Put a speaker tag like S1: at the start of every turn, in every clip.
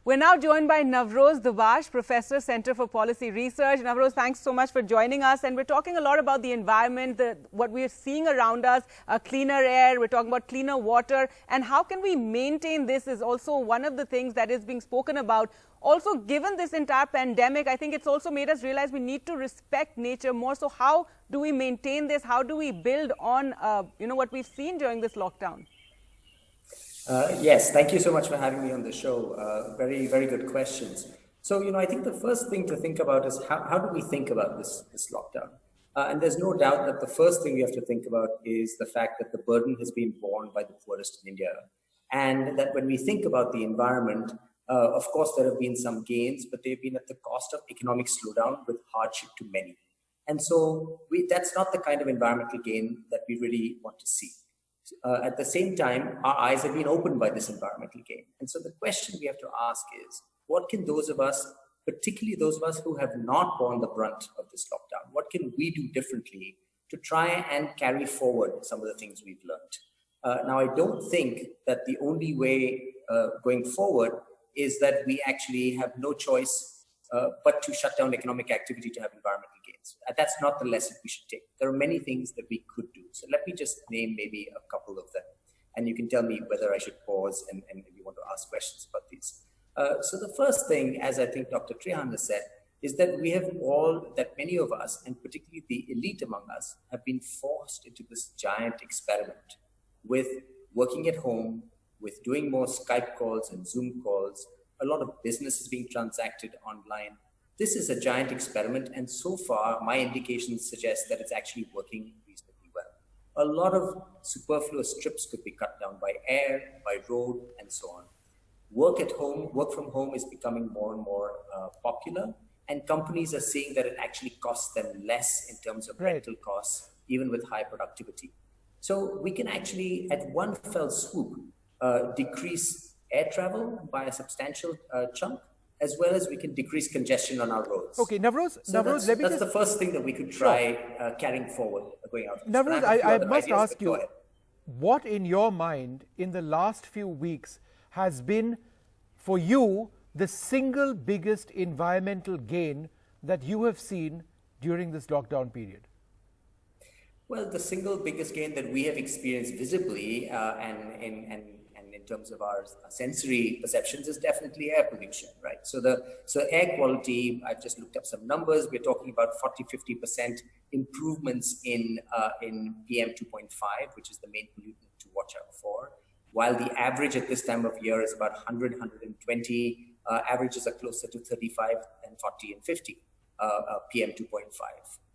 S1: We're now joined by Navroz Dubash, Professor, Center for Policy Research. Navroz, thanks so much for joining us. And we're talking a lot about the environment, what we're seeing around us, cleaner air, we're talking about cleaner water. And how can we maintain this is also one of the things that is being spoken about. Also, given this entire pandemic, I think it's also made us realize we need to respect nature more. So how do we maintain this? How do we build on, what we've seen during this lockdown?
S2: Yes, thank you so much for having me on the show. Very, very good questions. So, I think the first thing to think about is how do we think about this lockdown? And there's no doubt that the first thing we have to think about is the fact that the burden has been borne by the poorest in India. And that when we think about the environment, of course, there have been some gains, but they've been at the cost of economic slowdown with hardship to many. And so that's not the kind of environmental gain that we really want to see. At the same time, our eyes have been opened by this environmental gain. And so the question we have to ask is, what can those of us, particularly those of us who have not borne the brunt of this lockdown, what can we do differently to try and carry forward some of the things we've learned? Now, I don't think that the only way going forward is that we actually have no choice but to shut down economic activity to have environmental gains. That's not the lesson we should take. There are many things that we could do. So let me just name maybe a couple of them. And you can tell me whether I should pause and if you want to ask questions about these. So the first thing, as I think Dr. Trehan has said, is that many of us, and particularly the elite among us, have been forced into this giant experiment with working at home, with doing more Skype calls and Zoom calls. A lot of business is being transacted online. This is a giant experiment, and so far, my indications suggest that it's actually working reasonably well. A lot of superfluous trips could be cut down by air, by road, and so on. Work from home is becoming more and more popular, and companies are seeing that it actually costs them less in terms of rental costs, even with high productivity. So we can actually, at one fell swoop, decrease air travel by a substantial chunk, as well as we can decrease congestion on our roads.
S1: Okay, Navroz,
S2: that's the first thing that we could try carrying forward going out.
S1: Navroz, I must ask you, what in your mind in the last few weeks has been for you the single biggest environmental gain that you have seen during this lockdown period?
S2: Well, the single biggest gain that we have experienced visibly and in terms of our sensory perceptions is definitely air pollution, right? So air quality, I've just looked up some numbers. We're talking about 40–50% improvements in PM 2.5, which is the main pollutant to watch out for. While the average at this time of year is about 100, 120, averages are closer to 35 and 40 and 50 PM 2.5.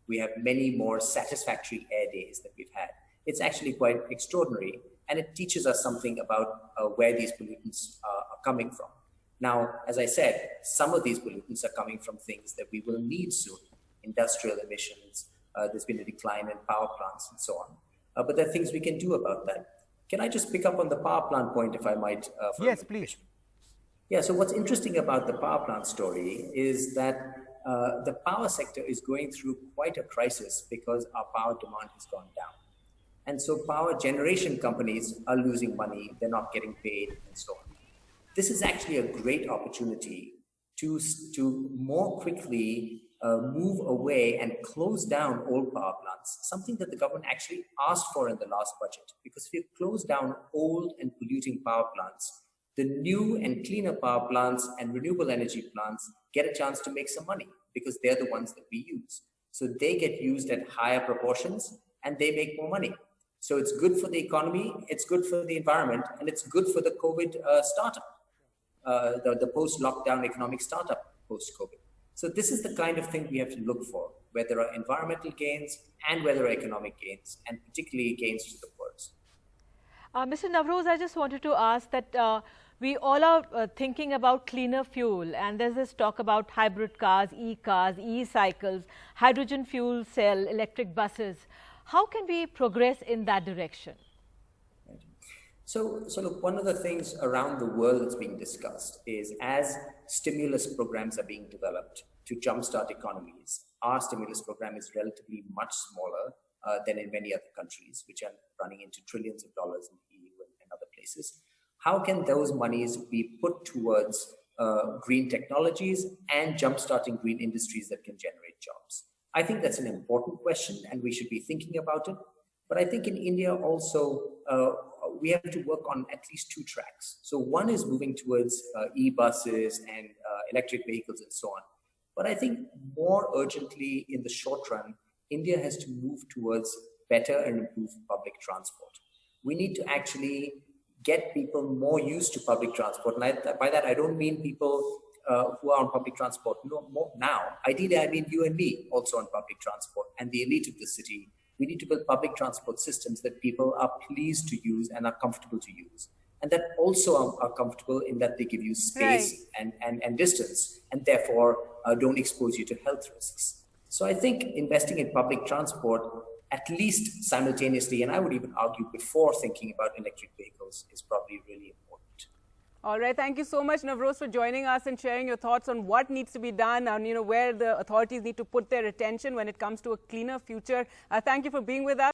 S2: We have many more satisfactory air days that we've had. It's actually quite extraordinary. And it teaches us something about where these pollutants are coming from. Now, as I said, some of these pollutants are coming from things that we will need soon. Industrial emissions, there's been a decline in power plants and so on. But there are things we can do about that. Can I just pick up on the power plant point, if I might?
S1: Yes, please.
S2: Yeah, so what's interesting about the power plant story is that the power sector is going through quite a crisis because our power demand has gone down. And so power generation companies are losing money, they're not getting paid, and so on. This is actually a great opportunity to more quickly move away and close down old power plants, something that the government actually asked for in the last budget. Because if you close down old and polluting power plants, the new and cleaner power plants and renewable energy plants get a chance to make some money because they're the ones that we use. So they get used at higher proportions and they make more money. So it's good for the economy, it's good for the environment, and it's good for the COVID startup, the post-lockdown economic startup post-COVID. So this is the kind of thing we have to look for, where there are environmental gains and where there are economic gains, and particularly gains to the poorest.
S3: Mr. Navroz, I just wanted to ask that we all are thinking about cleaner fuel, and there's this talk about hybrid cars, e-cycles, hydrogen fuel cell, electric buses. How can we progress in that direction?
S2: So look, one of the things around the world that's being discussed is as stimulus programs are being developed to jumpstart economies, our stimulus program is relatively much smaller than in many other countries, which are running into trillions of dollars in the EU and other places. How can those monies be put towards green technologies and jumpstarting green industries that can generate jobs? I think that's an important question and we should be thinking about it. But I think in India also, we have to work on at least two tracks. So one is moving towards e-buses and electric vehicles and so on. But I think more urgently in the short run, India has to move towards better and improved public transport. We need to actually get people more used to public transport. And by that, I don't mean people who are on public transport more now. Ideally, I mean you and me also on public transport and the elite of the city. We need to build public transport systems that people are pleased to use and are comfortable to use. And that also are comfortable in that they give you space and distance and therefore don't expose you to health risks. So I think investing in public transport, at least simultaneously, and I would even argue before thinking about electric vehicles, is probably really important.
S1: All right. Thank you so much, Navroz, for joining us and sharing your thoughts on what needs to be done and, where the authorities need to put their attention when it comes to a cleaner future. Thank you for being with us.